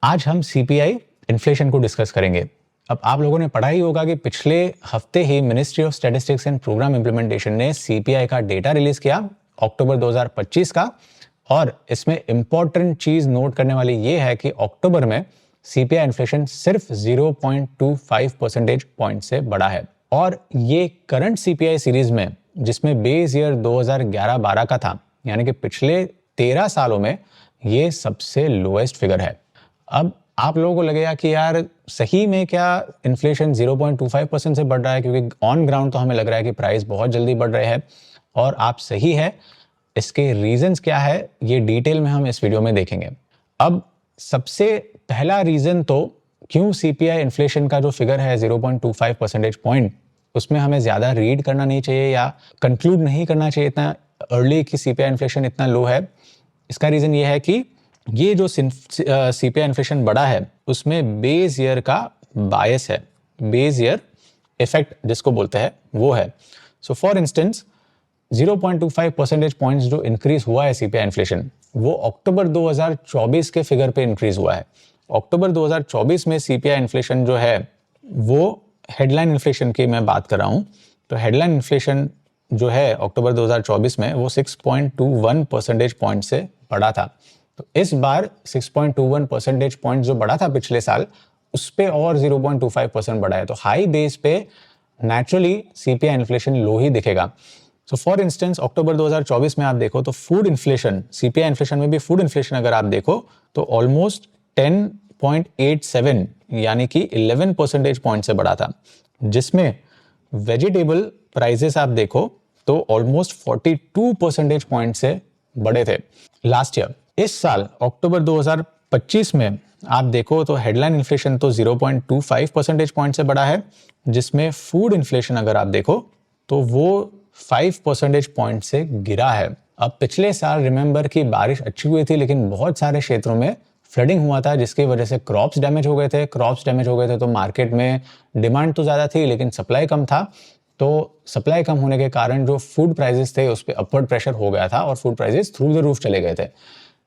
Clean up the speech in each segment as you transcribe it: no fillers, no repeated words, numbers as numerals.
आज हम CPI inflation को डिस्कस करेंगे। अब आप लोगों ने पढ़ा ही होगा कि पिछले हफ्ते ही ministry of statistics and programme implementation ने सीपीआई का डेटा रिलीज किया अक्टूबर 2025 का, और इसमें इंपॉर्टेंट चीज नोट करने वाली ये है कि अक्टूबर में सीपीआई इन्फ्लेशन सिर्फ 0.25 परसेंटेज पॉइंट से बढ़ा है, और ये करंट सीपीआई सीरीज में, जिसमें बेस ईयर 2011-12 का था, यानी कि पिछले 13 सालों में ये सबसे लोएस्ट फिगर है। अब आप लोगों को लगेगा कि यार सही में क्या इन्फ्लेशन 0.25% से बढ़ रहा है, क्योंकि ऑन ग्राउंड तो हमें लग रहा है कि प्राइस बहुत जल्दी बढ़ रहे हैं, और आप सही है। इसके रीजंस क्या है ये डिटेल में हम इस वीडियो में देखेंगे। अब सबसे पहला रीजन तो क्यों सीपीआई इन्फ्लेशन का जो फिगर है 0.25 परसेंटेज पॉइंट, उसमें हमें ज्यादा रीड करना नहीं चाहिए या कंक्लूड नहीं करना चाहिए इतना अर्ली कि सीपीआई इन्फ्लेशन इतना लो है। इसका रीजन ये है कि ये जो सीपीआई इन्फ्लेशन बढ़ा है उसमें बेस ईयर का बायस है, बेस ईयर इफेक्ट जिसको बोलते हैं वो है। So for instance 0.25 percentage points जो इंक्रीज हुआ है सीपीआई इन्फ्लेशन, वो अक्टूबर 2024 के फिगर पे इंक्रीज हुआ है। अक्टूबर 2024 में सीपीआई इन्फ्लेशन जो है वो हेडलाइन इन्फ्लेशन की मैं बात कर रहा हूं, तो हेडलाइन इन्फ्लेशन जो है अक्टूबर 2024 में वो 6.21 परसेंटेज पॉइंट से बढ़ा था। तो इस बार 6.21 परसेंटेज पॉइंट जो बढ़ा था पिछले साल, उस पे और 0.25% बढ़ा है, तो हाई बेस पे नेचुरली सीपीआई इन्फ्लेशन लो ही दिखेगा। सो फॉर इंस्टेंस अक्टूबर 2024 में आप देखो तो फूड इन्फ्लेशन, सीपीआई इन्फ्लेशन में भी फूड इन्फ्लेशन अगर आप देखो तो ऑलमोस्ट 10.87 यानी कि 11 परसेंटेज पॉइंट से बढ़ा था, जिसमें वेजिटेबल प्राइसेस आप देखो तो ऑलमोस्ट 42 परसेंटेज पॉइंट से बढ़े थे लास्ट ईयर। इस साल अक्टूबर 2025 में आप देखो तो हेडलाइन इन्फ्लेशन तो 0.25 परसेंटेज पॉइंट से बढ़ा है, जिसमें फूड इन्फ्लेशन अगर आप देखो तो वो 5 परसेंटेज पॉइंट से गिरा है। अब पिछले साल रिमेंबर कि बारिश अच्छी हुई थी, लेकिन बहुत सारे क्षेत्रों में फ्लडिंग हुआ था, जिसकी वजह से क्रॉप्स डैमेज हो गए थे। क्रॉप्स डैमेज हो गए थे तो मार्केट में डिमांड तो ज़्यादा थी लेकिन सप्लाई कम था, तो सप्लाई कम होने के कारण जो फूड प्राइसेस थे उस पर अपवर्ड प्रेशर हो गया था और food prices through the roof चले गए थे।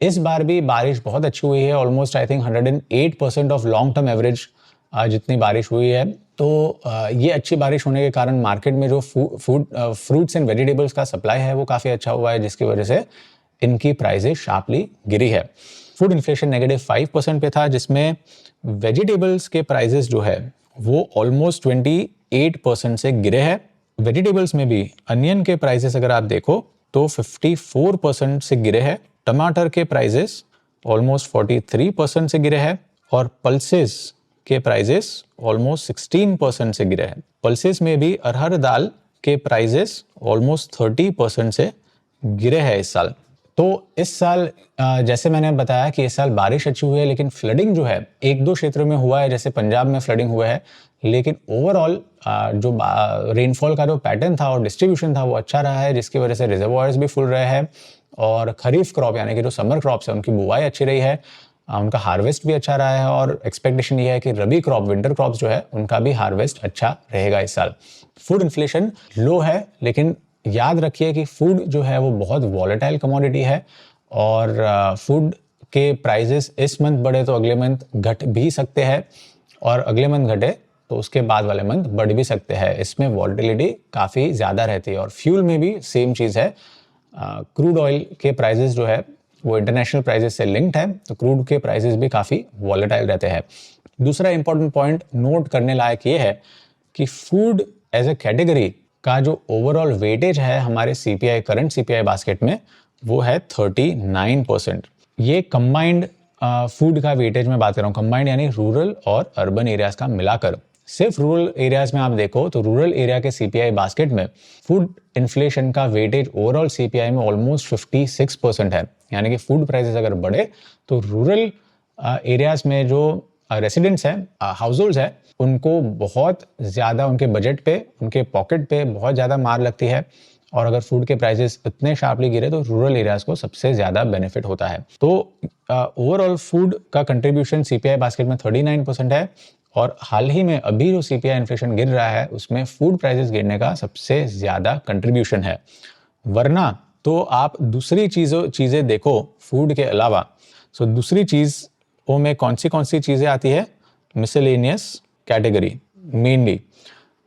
इस बार भी बारिश बहुत अच्छी हुई है, almost I think 108% of long term average जितनी बारिश हुई है। तो ये अच्छी बारिश होने के कारण मार्केट में जो फ्रूट्स एंड वेजिटेबल्स का सप्लाई है वो काफ़ी अच्छा हुआ है, जिसकी वजह से इनकी प्राइसेस शार्पली गिरी है। फूड इन्फ्लेशन -5% पे था, जिसमें वेजिटेबल्स के प्राइसेस जो है वो ऑलमोस्ट 28% से गिरे हैं। वेजिटेबल्स में भी अनियन के प्राइसेस अगर आप देखो तो 54% से गिरे हैं। टमाटर के प्राइसेस ऑलमोस्ट 43% से गिरे हैं, और पल्सेस के प्राइसेस ऑलमोस्ट 16% से गिरे हैं। पल्सेस में भी अरहर दाल के प्राइसेस ऑलमोस्ट 30% से गिरे हैं इस साल। तो इस साल जैसे मैंने बताया कि इस साल बारिश अच्छी हुई है, लेकिन फ्लडिंग जो है एक दो क्षेत्रों में हुआ है, जैसे पंजाब में फ्लडिंग हुआ है, लेकिन ओवरऑल जो रेनफॉल का जो पैटर्न था और डिस्ट्रीब्यूशन था वो अच्छा रहा है, जिसकी वजह से रिजर्वॉयर्स भी फुल रहे हैं, और खरीफ क्रॉप यानी कि जो समर क्रॉप्स है उनकी बुवाई अच्छी रही है, उनका हार्वेस्ट भी अच्छा रहा है, और एक्सपेक्टेशन ये है कि रबी क्रॉप, विंटर क्रॉप्स जो है उनका भी हार्वेस्ट अच्छा रहेगा इस साल। फूड इन्फ्लेशन लो है, लेकिन याद रखिए कि फूड जो है वो बहुत वॉलेटाइल कमोडिटी है, और फूड के प्राइसेस इस मंथ बढ़े तो अगले मंथ घट भी सकते हैं, और अगले मंथ घटे तो उसके बाद वाले मंथ बढ़ भी सकते हैं। इसमें वॉलेटिलिटी काफ़ी ज़्यादा रहती है। और फ्यूल में भी सेम चीज़ है। क्रूड ऑयल के प्राइसेस जो है वो इंटरनेशनल प्राइसेस से लिंक्ड है, तो क्रूड के प्राइसेस भी काफ़ी वॉलेटाइल रहते हैं। दूसरा इंपॉर्टेंट पॉइंट नोट करने लायक ये है कि फूड एज ए कैटेगरी का जो ओवरऑल वेटेज है हमारे सीपीआई, करंट सीपीआई बास्केट में, वो है 39%। ये कंबाइंड फूड का वेटेज में बात कर रहा हूँ, कंबाइंड यानी रूरल और अर्बन एरियाज का मिलाकर। सिर्फ रूरल एरियाज में आप देखो तो रूरल एरिया के सीपीआई बास्केट में फूड इन्फ्लेशन का वेटेज ओवरऑल सीपीआई में ऑलमोस्ट 56% है, यानी कि फूड प्राइसेस अगर बढ़े तो रूरल एरियाज में जो रेसिडेंट्स हैं, हाउस होल्ड्स हैं, उनको बहुत ज़्यादा उनके बजट पे, उनके पॉकेट पे बहुत ज़्यादा मार लगती है, और अगर फूड के प्राइसेस इतने शार्पली गिरे तो रूरल एरियाज को सबसे ज़्यादा बेनिफिट होता है। तो ओवरऑल फूड का कंट्रीब्यूशन सीपीआई बास्केट में 39% है, और हाल ही में अभी जो सीपीआई इन्फ्लेशन गिर रहा है उसमें फूड प्राइसेस गिरने का सबसे ज़्यादा कंट्रीब्यूशन है। वरना तो आप दूसरी चीज़ें देखो फूड के अलावा, सो दूसरी चीज़ ओ में कौन सी चीज़ें आती है? Miscellaneous category mainly.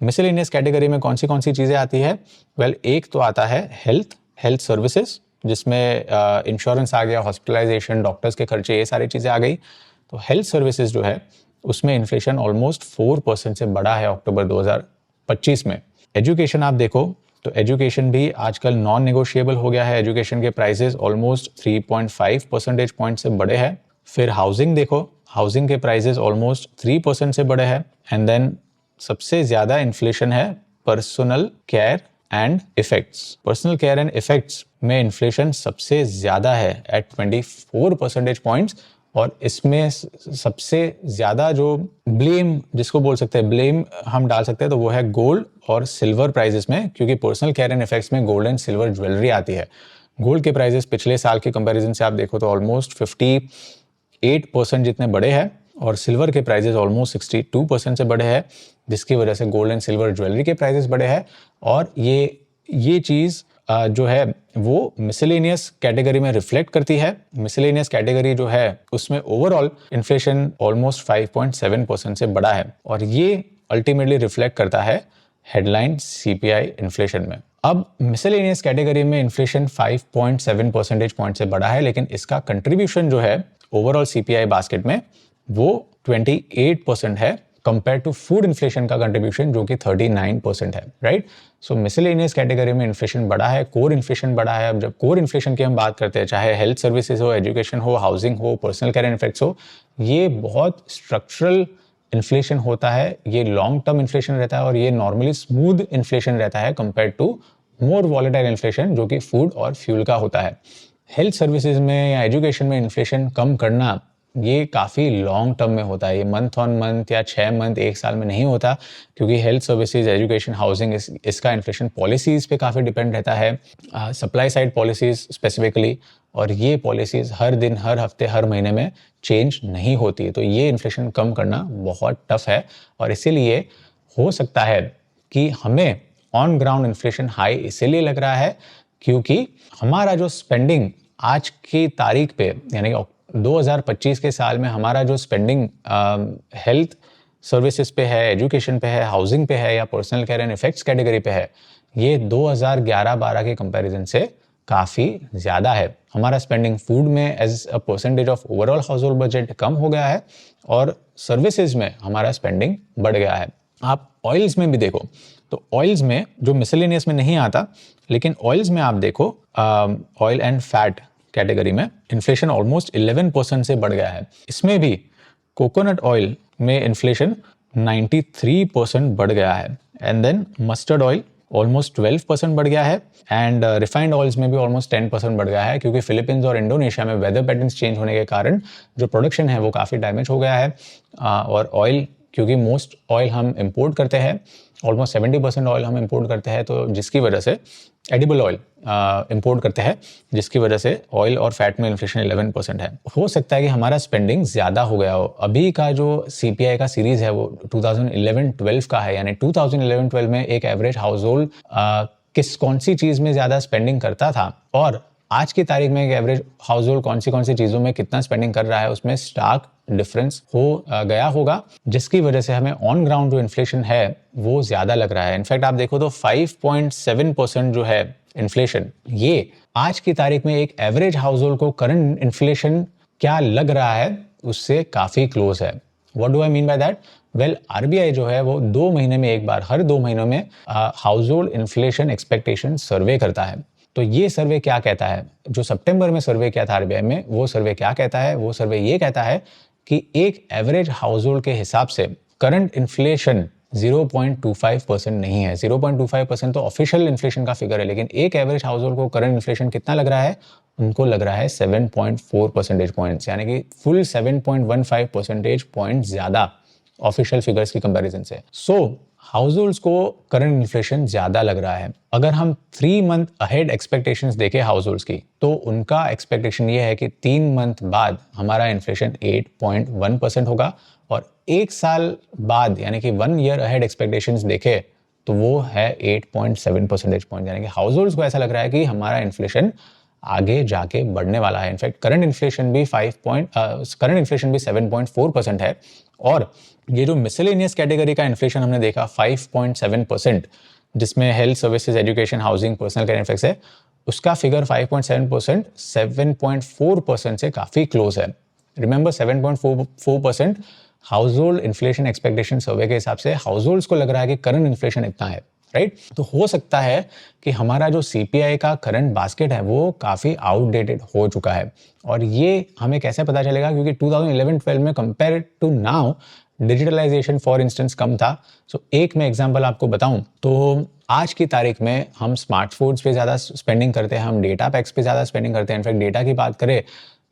Miscellaneous category में कौन सी चीज़ें आती है? वेल, एक तो आता है हेल्थ सर्विसेज, जिसमें इंश्योरेंस आ गया, हॉस्पिटलाइजेशन, डॉक्टर्स के खर्चे, ये सारी चीज़ें आ गई। तो हेल्थ सर्विसेज जो है उसमें इन्फ्लेशन ऑलमोस्ट 4% से बढ़ा है अक्टूबर 2025 में। एजुकेशन आप देखो तो एजुकेशन भी आजकल नॉन नेगोशिएबल हो गया है। एजुकेशन के प्राइसेस ऑलमोस्ट 3.5 परसेंटेज पॉइंट से बढ़े हैं। फिर हाउसिंग देखो, हाउसिंग के प्राइसेस ऑलमोस्ट 3% से बढ़े हैं। एंड देन सबसे ज़्यादा इन्फ्लेशन है personal care and effects. Personal care and effects में इन्फ्लेशन सबसे ज़्यादा है एट 24 परसेंटेज पॉइंट्स। और इसमें सबसे ज़्यादा जो ब्लेम, जिसको बोल सकते हैं ब्लेम हम डाल सकते हैं, तो वो है गोल्ड और सिल्वर प्राइजेस में, क्योंकि पर्सनल केयर एंड इफेक्ट्स में गोल्ड एंड सिल्वर ज्वेलरी आती है। गोल्ड के प्राइजेस पिछले साल के कंपैरिजन से आप देखो तो ऑलमोस्ट 58% जितने बढ़े हैं, और सिल्वर के प्राइजेस ऑलमोस्ट 62% से बढ़े हैं, जिसकी वजह से गोल्ड एंड सिल्वर ज्वेलरी के प्राइजेस बढ़े हैं। और ये चीज़ जो है वो मिसलेनियस कैटेगरी में रिफ्लेक्ट करती है। मिसलेनियस कैटेगरी जो है उसमें ओवरऑल इन्फ्लेशन ऑलमोस्ट 5.7% से बढ़ा है, और ये अल्टीमेटली रिफ्लेक्ट करता है हेडलाइन सीपीआई इन्फ्लेशन में। अब मिसलेनियस कैटेगरी में इन्फ्लेशन 5.7 परसेंटेज पॉइंट से बढ़ा है, लेकिन इसका कंट्रीब्यूशन जो है ओवरऑल सीपीआई बास्केट में वो 28% है, कंपेयर टू फूड इन्फ्लेशन का कंट्रीब्यूशन जो कि 39% है, राइट। सो मिसलेनियस कैटेगरी में इन्फ्लेशन बढ़ा है, कोर इन्फ्लेशन बढ़ा है। अब जब कोर इन्फ्लेशन की हम बात करते हैं, चाहे हेल्थ सर्विसेज हो, एजुकेशन हो, हाउसिंग हो, पर्सनल केयर एंड इफेक्ट्स हो, ये बहुत स्ट्रक्चरल इन्फ्लेशन होता है, ये लॉन्ग टर्म इन्फ्लेशन रहता है, और ये नॉर्मली स्मूथ इन्फ्लेशन रहता है compare to more volatile inflation जो कि फूड और फ्यूल का होता है। हेल्थ सर्विसेज में या एजुकेशन में इन्फ्लेशन कम करना ये काफ़ी लॉन्ग टर्म में होता है, ये मंथ ऑन मंथ या 6 मंथ 1 साल में नहीं होता, क्योंकि हेल्थ सर्विसेज, एजुकेशन, हाउसिंग, इसका इन्फ्लेशन पॉलिसीज़ पे काफ़ी डिपेंड रहता है, सप्लाई साइड पॉलिसीज़ स्पेसिफिकली, और ये पॉलिसीज़ हर दिन, हर हफ्ते, हर महीने में चेंज नहीं होती। तो ये इन्फ्लेशन कम करना बहुत टफ है, और इसीलिए हो सकता है कि हमें ऑन ग्राउंड इन्फ्लेशन हाई इसीलिए लग रहा है क्योंकि हमारा जो स्पेंडिंग आज की तारीख पे, यानी 2025 के साल में हमारा जो स्पेंडिंग हेल्थ सर्विसेज पे है, एजुकेशन पे है, हाउसिंग पे है, या personal care and effects category पे है, ये 2011-12 के कंपैरिजन से काफ़ी ज़्यादा है। हमारा स्पेंडिंग फूड में as a percentage of overall house hold budget कम हो गया है, और सर्विसेज में हमारा स्पेंडिंग बढ़ गया है। आप ऑयल्स में भी देखो तो ऑयल्स में, जो मिसलेनियस में नहीं आता, लेकिन ऑयल्स में आप देखो ऑयल एंड फैट कैटेगरी में इन्फ्लेशन ऑलमोस्ट 11% से बढ़ गया है। इसमें भी कोकोनट ऑयल में इन्फ्लेशन 93% बढ़ गया है, and then mustard oil almost 12% बढ़ गया है, एंड रिफाइंड ऑयल्स में भी ऑलमोस्ट 10% बढ़ गया है, क्योंकि फिलीपींस और इंडोनेशिया में वेदर पैटर्न्स चेंज होने के कारण जो प्रोडक्शन है वो काफ़ी डैमेज हो गया है। और ऑयल, क्योंकि मोस्ट ऑयल हम इंपोर्ट करते हैं, ऑलमोस्ट 70% ऑयल हम इंपोर्ट करते हैं, तो जिसकी वजह से एडिबल ऑयल इंपोर्ट करते हैं, जिसकी वजह से ऑयल और फैट में इन्फ्लेशन 11% है। हो सकता है कि हमारा स्पेंडिंग ज़्यादा हो गया हो। अभी का जो सीपीआई का सीरीज है वो 2011-12 का है, यानी 2011-12 में एक एवरेज हाउस होल्ड कौन सी चीज़ में ज़्यादा स्पेंडिंग करता था, और आज की तारीख में एक एवरेज हाउस होल्ड कौन सी चीज़ों में कितना स्पेंडिंग कर रहा है, उसमें स्टार्क डिफरेंस हो गया होगा, जिसकी वजह से हमें ऑन ग्राउंड जो इन्फ्लेशन है वो ज़्यादा लग रहा है। इनफैक्ट आप देखो तो 5.7% जो है इन्फ्लेशन, ये आज की तारीख में एक एवरेज हाउस होल्ड को करंट इन्फ्लेशन क्या लग रहा है उससे काफ़ी क्लोज है। What do I mean by that? Well, RBI जो है वो 2 महीने में एक बार, हर 2 महीनों में हाउस होल्ड इन्फ्लेशन एक्सपेक्टेशन सर्वे करता है। तो ये सर्वे क्या कहता है, जो सितंबर में सर्वे किया था आरबीआई में, वो सर्वे क्या कहता है? वो सर्वे ये कहता है कि एक एवरेज हाउस होल्ड के हिसाब से करंट इन्फ्लेशन 0.25% नहीं है। 0.25% तो ऑफिशियल इन्फ्लेशन का फिगर है, लेकिन एक एवरेज हाउस होल्ड को करंट इन्फ्लेशन कितना लग रहा है? उनको लग रहा है 7.4 परसेंटेज पॉइंट्स, यानी कि फुल 7.15 परसेंटेज पॉइंट ज़्यादा ऑफिशियल फिगर्स की कंपैरिजन से। सो हाउस होल्ड्स को करंट इन्फ्लेशन ज़्यादा लग रहा है। अगर हम 3 मंथ अहेड एक्सपेक्टेशंस देखें हाउस होल्ड्स की, तो उनका एक्सपेक्टेशन ये है कि 3 मंथ बाद हमारा इन्फ्लेशन 8.1% होगा, और 1 साल बाद यानी कि 1 ईयर अहेड एक्सपेक्टेशंस देखें तो वो है 8.7 परसेंटेज पॉइंट, यानी कि हाउस होल्ड्स को ऐसा लग रहा है कि हमारा इन्फ्लेशन आगे जाके बढ़ने वाला है। इनफैक्ट करंट इन्फ्लेशन भी 7.4% है, और ये जो मिसलेनियस कैटेगरी का इन्फ्लेशन हमने देखा 5.7%, जिसमें health services, education, housing, personal care इनफेक्ट्स है, उसका फिगर 5.7% 7.4% से काफ़ी क्लोज है। Remember 7.4% house hold inflation expectation survey के हिसाब से हाउस को लग रहा है कि करंट इन्फ्लेशन इतना है, राइट? तो हो सकता है कि हमारा जो CPI का करंट बास्केट है वो काफ़ी आउटडेटेड हो चुका है। और ये हमें कैसे पता चलेगा? क्योंकि 2011-12 में compare to now digitalization for instance कम था। सो एक मैं एग्जांपल आपको बताऊं तो आज की तारीख में हम स्मार्टफोन्स पे ज़्यादा स्पेंडिंग करते हैं, हम डेटा पैक्स पे ज़्यादा स्पेंडिंग करते हैं। इनफैक्ट डेटा की बात करें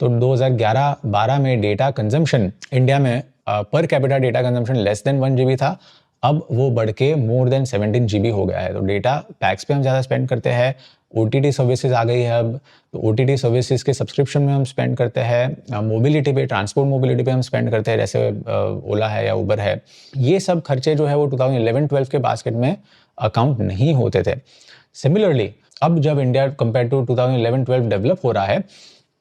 तो 2011-12 में डेटा कंजम्पशन इंडिया में per capita data consumption less than 1 GB था, अब वो बढ़ के मोर देन 17 GB हो गया है। तो डेटा पैक्स पे हम ज़्यादा स्पेंड करते हैं। OTT सर्विसेज आ गई है अब, तो OTT सर्विसेज के सब्सक्रिप्शन में हम स्पेंड करते हैं। मोबिलिटी पे, ट्रांसपोर्ट मोबिलिटी पे हम स्पेंड करते हैं, जैसे ओला है या उबर है। ये सब खर्चे जो है वो 2011-12 के बास्केट में अकाउंट नहीं होते थे। सिमिलरली अब जब इंडिया कंपेयर टू 2011-12 डेवलप हो रहा है,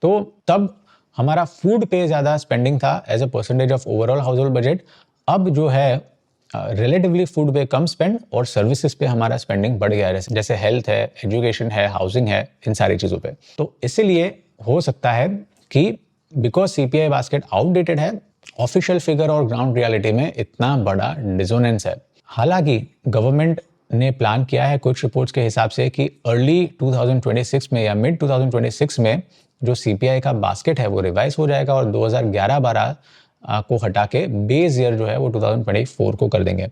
तो तब हमारा फूड पे ज़्यादा स्पेंडिंग था as a percentage of overall house hold budget. अब जो है रिलेटिवली फूड पे कम स्पेंड और सर्विसेज पे हमारा स्पेंडिंग बढ़ गया है, जैसे हेल्थ है, एजुकेशन है, हाउसिंग है, इन सारी चीज़ों पे। तो इसीलिए हो सकता है कि बिकॉज CPI बास्केट आउटडेटेड है, ऑफिशियल फिगर और ग्राउंड रियलिटी में इतना बड़ा डिसोनेंस है। हालांकि गवर्नमेंट ने प्लान किया है कुछ रिपोर्ट्स के हिसाब से कि अर्ली 2026 में या मिड 2026 में जो CPI का बास्केट है वो रिवाइज हो जाएगा और 2011-12 को हटा के बेस ईयर जो है वो 2024 को कर देंगे।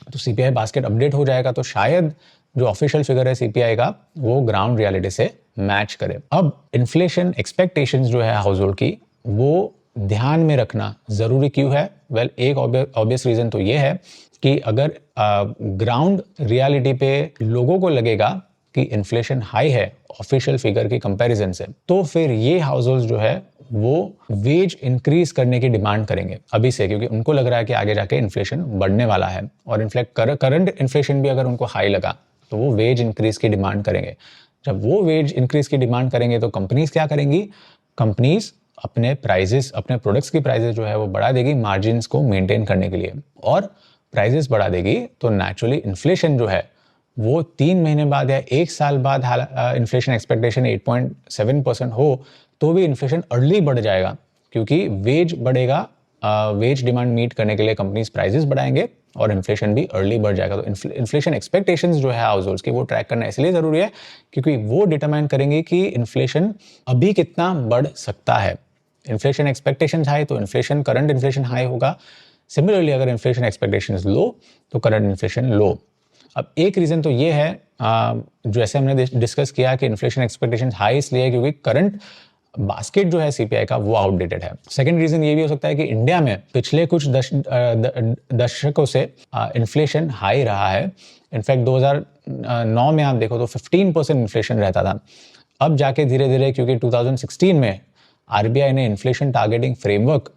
तो CPI बास्केट अपडेट हो जाएगा, तो शायद जो ऑफिशियल फिगर है CPI का वो ग्राउंड रियलिटी से मैच करे। अब इन्फ्लेशन एक्सपेक्टेशंस जो है हाउस होल्ड की, वो ध्यान में रखना जरूरी क्यों है? वेल, एक ऑब्वियस रीजन तो ये है कि अगर ग्राउंड रियलिटी पे लोगों को लगेगा कि इन्फ्लेशन हाई है ऑफिशियल फिगर की कंपैरिजन से, तो फिर ये हाउस होल्ड जो है वो वेज इंक्रीज करने की डिमांड करेंगे अभी से, क्योंकि उनको लग रहा है कि आगे जाके इन्फ्लेशन बढ़ने वाला है। और इनफैक्ट करंट इन्फ्लेशन भी अगर उनको हाई लगा तो वो वेज इंक्रीज की डिमांड करेंगे। जब वो वेज इंक्रीज की डिमांड करेंगे तो कंपनीज क्या करेंगी? कंपनीज अपने प्राइजेस, अपने प्रोडक्ट्स की प्राइजेस जो है वो बढ़ा देगी मार्जिन को मेंटेन करने के लिए, और प्राइजेस बढ़ा देगी तो नेचुरली इन्फ्लेशन जो है वो 3 महीने बाद या 1 साल बाद इन्फ्लेशन एक्सपेक्टेशन 8.7% हो तो भी इन्फ्लेशन अर्ली बढ़ जाएगा, क्योंकि वेज बढ़ेगा, वेज डिमांड मीट करने के लिए कंपनीज प्राइजेस बढ़ाएंगे और इन्फ्लेशन भी अर्ली बढ़ जाएगा। तो इन्फ्लेशन एक्सपेक्टेशंस जो है हाउस होल्ड्स की वो ट्रैक करना इसलिए ज़रूरी है क्योंकि वो डिटरमाइन करेंगे कि इन्फ्लेशन अभी कितना बढ़ सकता है। इन्फ्लेशन एक्सपेक्टेशंस हाई तो इन्फ्लेशन, करंट इन्फ्लेशन हाई होगा। सिमिलरली अगर इन्फ्लेशन एक्सपेक्टेशंस लो तो करंट इन्फ्लेशन लो। अब एक रीज़न तो ये है जो ऐसे हमने डिस्कस किया कि इन्फ्लेशन एक्सपेक्टेशन हाई इसलिए क्योंकि करंट बास्केट जो है CPI का वो आउटडेटेड है। सेकंड रीजन ये भी हो सकता है कि इंडिया में पिछले कुछ दशकों से इन्फ्लेशन हाई रहा है। इनफैक्ट 2009 में आप देखो तो 15% इन्फ्लेशन रहता था। अब जाके धीरे धीरे, क्योंकि 2016 में RBI ने इन्फ्लेशन टारगेटिंग फ्रेमवर्क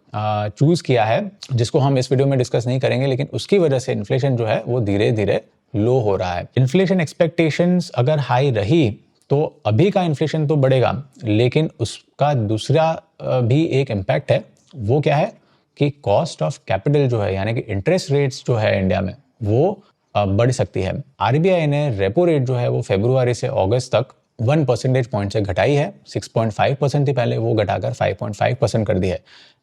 चूज किया है, जिसको हम इस वीडियो में डिस्कस नहीं करेंगे, लेकिन उसकी वजह से इन्फ्लेशन जो है वो धीरे धीरे लो हो रहा है। इन्फ्लेशन एक्सपेक्टेशंस अगर हाई रही तो अभी का इन्फ्लेशन तो बढ़ेगा, लेकिन उसका दूसरा भी एक इम्पैक्ट है। वो क्या है कि कॉस्ट ऑफ कैपिटल जो है, यानी कि इंटरेस्ट रेट्स जो है इंडिया में, वो बढ़ सकती है। RBI ने रेपो रेट जो है वो फरवरी से अगस्त तक 1 परसेंटेज पॉइंट से घटाई है। 6.5% थी पहले, वो घटाकर 5.5% कर दी है।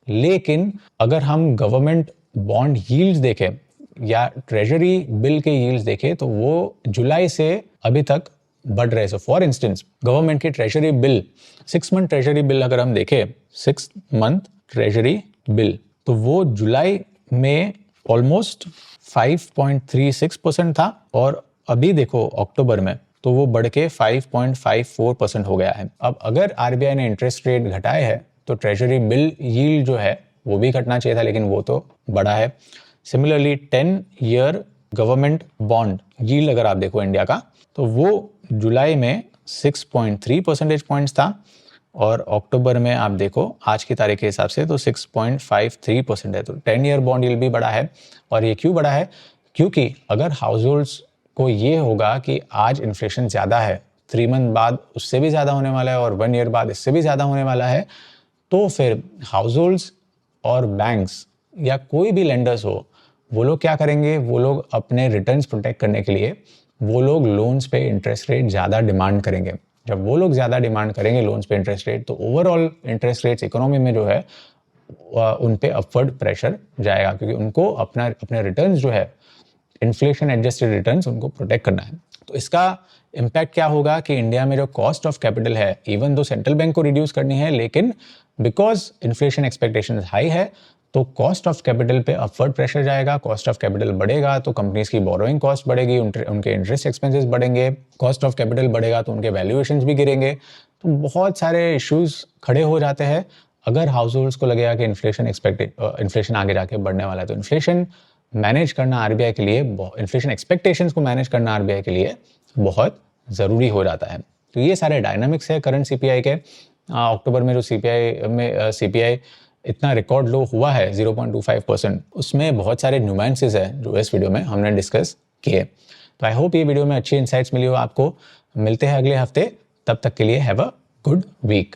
लेकिन अगर हम गवर्नमेंट बॉन्ड यील्ड्स देखें या ट्रेजरी बिल के यील्ड्स देखें तो वो जुलाई से अभी तक बढ़ रहे। सो फॉर इंस्टेंस गवर्नमेंट की treasury bill, 6 month treasury bill अगर हम देखें, 6 मंथ ट्रेजरी बिल, तो वो जुलाई में ऑलमोस्ट 5.36% था, और अभी देखो अक्टूबर में तो वो बढ़ के 5.54% हो गया है। अब अगर RBI ने इंटरेस्ट रेट घटाए हैं तो ट्रेजरी बिल यील्ड जो है वो भी घटना चाहिए था, लेकिन वो तो बढ़ा है। Similarly 10 year government bond yield अगर आप देखो इंडिया का, तो वो जुलाई में 6.3 परसेंटेज पॉइंट्स था, और अक्टूबर में आप देखो आज की तारीख के हिसाब से तो 6.53% है। तो 10 ईयर बॉन्ड यील्ड भी बढ़ा है। और ये क्यों बढ़ा है? क्योंकि अगर हाउस होल्ड्स को ये होगा कि आज इन्फ्लेशन ज़्यादा है, 3 मंथ बाद उससे भी ज़्यादा होने वाला है और 1 ईयर बाद इससे भी ज़्यादा होने वाला है, तो फिर हाउस होल्ड्स और बैंक्स या कोई भी लेंडर्स हो, वो लोग क्या करेंगे, वो लोग अपने रिटर्न्स प्रोटेक्ट करने के लिए वो लोग लोन्स पे इंटरेस्ट रेट ज़्यादा डिमांड करेंगे। जब वो लोग ज़्यादा डिमांड करेंगे लोन्स पे इंटरेस्ट रेट, तो ओवरऑल इंटरेस्ट रेट्स इकोनॉमी में जो है उन पे अपवर्ड प्रेशर जाएगा, क्योंकि उनको अपने रिटर्न्स जो है, इन्फ्लेशन एडजस्टेड रिटर्न्स, उनको प्रोटेक्ट करना है। तो इसका इम्पैक्ट क्या होगा कि इंडिया में जो कॉस्ट ऑफ कैपिटल है, इवन दो सेंट्रल बैंक को रिड्यूस करनी है, लेकिन बिकॉज इन्फ्लेशन एक्सपेक्टेशन हाई है, तो कॉस्ट ऑफ कैपिटल पे अपवर्ड प्रेशर जाएगा। कॉस्ट ऑफ कैपिटल बढ़ेगा तो कंपनीज की बोरोइंग कॉस्ट बढ़ेगी, उनके इंटरेस्ट एक्सपेंसेस बढ़ेंगे। कॉस्ट ऑफ कैपिटल बढ़ेगा तो उनके वैल्यूएशंस भी गिरेंगे। तो बहुत सारे इश्यूज खड़े हो जाते हैं अगर हाउस होल्ड्स को लगेगा कि इन्फ्लेशन आगे जाके बढ़ने वाला है। तो इन्फ्लेशन मैनेज करना आरबीआई के लिए, इन्फ्लेशन एक्सपेक्टेशंस को मैनेज करना आरबीआई के लिए बहुत ज़रूरी हो जाता है। तो ये सारे डायनामिक्स है करंट सीपीआई के। अक्टूबर में जो सीपीआई इतना रिकॉर्ड लो हुआ है 0.25%, उसमें बहुत सारे न्यूएंसेस है जो इस वीडियो में हमने डिस्कस किए। तो आई होप ये वीडियो में अच्छी इंसाइट्स मिली हो आपको। मिलते हैं अगले हफ्ते, तब तक के लिए हैव अ गुड वीक।